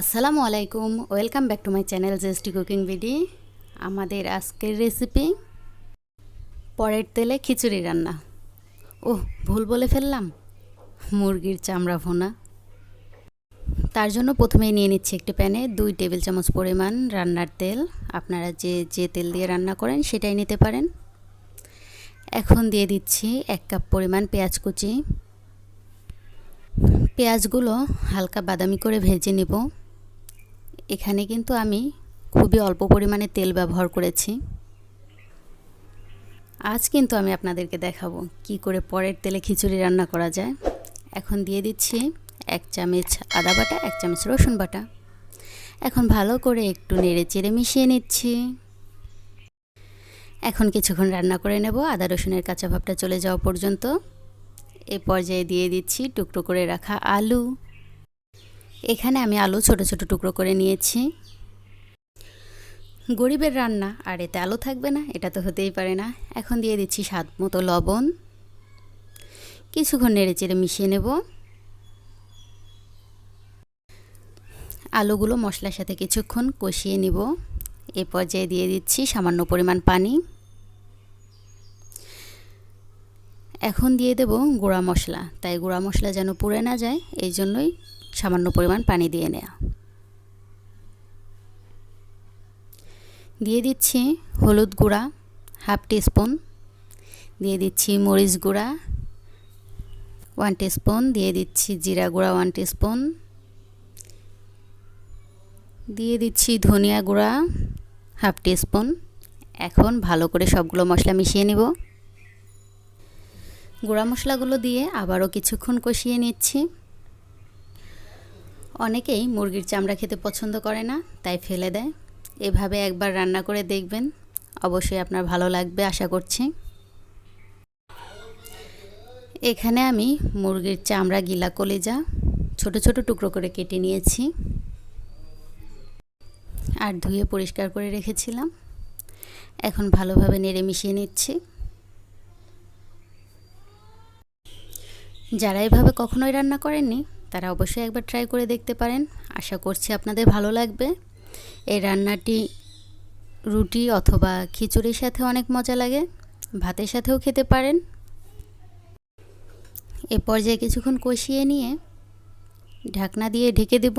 আসসালামু আলাইকুম, welcome back to my channel zesty cooking video. আমাদের আজকের রেসিপি পরের তেলে খিচুড়ি রান্না। ওহ, ভুল বলে ফেললাম, মুরগির চামড়া ভুনা। তার জন্য প্রথমেই নিয়ে নিচ্ছি একটি প্যানে 2 টেবিল চামচ পরিমাণ রান্নার তেল। আপনারা যে তেল দিয়ে রান্না করেন সেটাই নিতে পারেন। এখন দিয়ে দিচ্ছি 1 কাপ পরিমাণ পেঁয়াজ কুচি। পেঁয়াজগুলো হালকা বাদামি করে ভেজে নেব। এখানে কিন্তু আমি খুবই অল্প পরিমাণে তেল ব্যবহার করেছি। আজ কিন্তু আমি আপনাদেরকে দেখাবো কি করে পরের তেলে খিচুড়ি রান্না করা যায়। এখন দিয়ে দিচ্ছি 1 চামচ আদা বাটা, 1 চামচ রসুন বাটা। এখন ভালো করে একটু নেড়ে চেড়ে মিশিয়ে নিচ্ছি। এখন কিছুক্ষণ রান্না করে নেব আদা রসুনের কাঁচা ভাবটা চলে যাওয়া পর্যন্ত। এই পর্যায়ে দিয়ে দিচ্ছি টুকরো করে রাখা আলু। এখানে আমি আলু ছোট ছোট টুকরো করে নিয়েছি। গরিবের রান্না আর এতে আলু থাকবে না, এটা তো হতেই পারে না। এখন দিয়ে দিচ্ছি স্বাদ মতো লবণ। কিছুক্ষণ নেড়ে চেড়ে মিশিয়ে নেব। আলুগুলো মশলার সাথে কিছুক্ষণ কষিয়ে নিব। এই পর্যায়ে দিয়ে দিচ্ছি সামান্য পরিমাণ পানি। এখন দিয়ে দেব গুঁড়া মশলা, তাই গুঁড়া মশলা যেন পুড়ে না যায় এই জন্যই সামান্য পরিমাণ পানি দিয়ে নেওয়া। দিয়ে দিচ্ছি হলুদ গুঁড়া 1/2 টিস্পুন। দিয়ে দিচ্ছি মরিচ গুঁড়া 1 টিস্পুন। দিয়ে দিচ্ছি জিরা গুঁড়া 1 টিস্পুন। দিয়ে দিচ্ছি ধনিয়া গুঁড়া 1/2 টিস্পুন। এখন ভালো করে সবগুলো মশলা মিশিয়ে নিব। গুঁড়া মশলাগুলো দিয়ে আবারও কিছুক্ষণ কষিয়ে নিচ্ছি। অনেকেই মুরগির চামড়া খেতে পছন্দ করে না, তাই ফেলে দেয়। এভাবে একবার রান্না করে দেখবেন, অবশ্যই আপনার ভালো লাগবে আশা করছি। এখানে আমি মুরগির চামড়া গিলা কলিজা ছোট ছোট টুকরো করে কেটে নিয়েছি আর ধুয়ে পরিষ্কার করে রেখেছিলাম। এখন ভালোভাবে নেড়ে মিশিয়ে নিচ্ছি। যারা এভাবে কখনোই রান্না করেননি তারা অবশ্যই একবার ট্রাই করে দেখতে পারেন, আশা করছি আপনাদের ভালো লাগবে। এই রান্নাটি রুটি অথবা খিচুড়ির সাথে অনেক মজা লাগে, ভাতের সাথেও খেতে পারেন। এ পর্যায়ে কিছুক্ষণ কষিয়ে নিয়ে ঢাকনা দিয়ে ঢেকে দেব।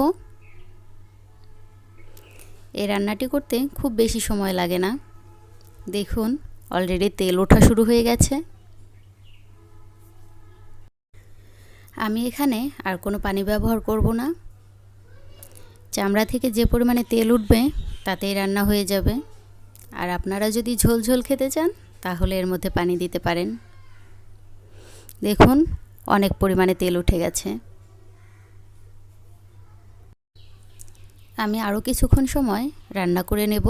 এই রান্নাটি করতে খুব বেশি সময় লাগে না। দেখুন অলরেডি তেল ওঠা শুরু হয়ে গেছে। আমি এখানে আর কোনো পানি ব্যবহার করব না। চামড়া থেকে যে পরিমাণে তেল উঠবে তাতেই রান্না হয়ে যাবে। আর আপনারা যদি ঝোল ঝোল খেতে চান তাহলে এর মধ্যে পানি দিতে পারেন। দেখুন অনেক পরিমাণে তেল উঠে গেছে। আমি আরও কিছুক্ষণ সময় রান্না করে নেব।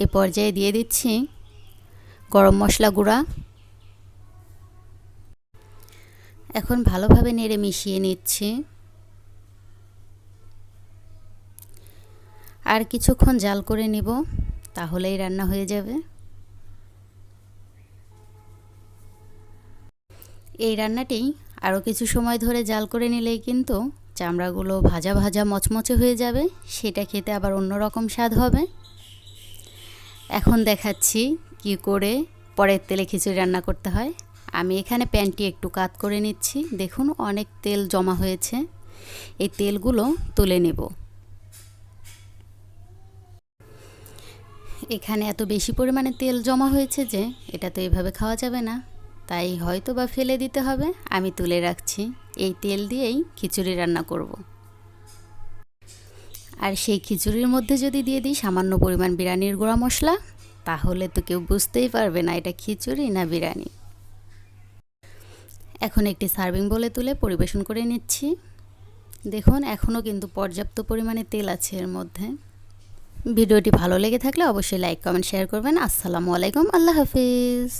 এ পর্যায়ে দিয়ে দিচ্ছি গরম মশলা গুঁড়া। এখন ভালোভাবে নেড়ে মিশিয়ে নিচ্ছি। আর কিছুক্ষণ জাল করে নিব, তাহলেই রান্না হয়ে যাবে। এই রান্নাটি আরও কিছু সময় ধরে জাল করে নিলেই কিন্তু চামড়াগুলো ভাজা ভাজা মচমচে হয়ে যাবে, সেটা খেতে আবার অন্যরকম স্বাদ হবে। এখন দেখাচ্ছি কি করে পরের তেলে খিচুড়ি রান্না করতে হয়। আমি এখানে প্যানটি একটু কাত করে নিচ্ছি। দেখুন অনেক তেল জমা হয়েছে, এই তেলগুলো তুলে নেব। এখানে এত বেশি পরিমাণে তেল জমা হয়েছে যে এটা তো এভাবে খাওয়া যাবে না, তাই হয়তো বা ফেলে দিতে হবে। আমি তুলে রাখছি। এই তেল দিয়েই খিচুড়ি রান্না করব। আর সেই খিচুড়ির মধ্যে যদি দিয়ে দিই সামান্য পরিমাণ বিরিয়ানির গুঁড়া মশলা, তাহলে তো কেউ বুঝতেই পারবে না এটা খিচুড়ি না বিরিয়ানি। এখন একটি সার্ভিং বলে তুলে পরিবেশন করে নিচ্ছি। দেখুন এখনও কিন্তু পর্যাপ্ত পরিমাণে তেল আছে এর মধ্যে। ভিডিওটি ভালো লেগে থাকলে অবশ্যই লাইক কমেন্ট শেয়ার করবেন। আসসালামু আলাইকুম, আল্লাহ হাফিজ।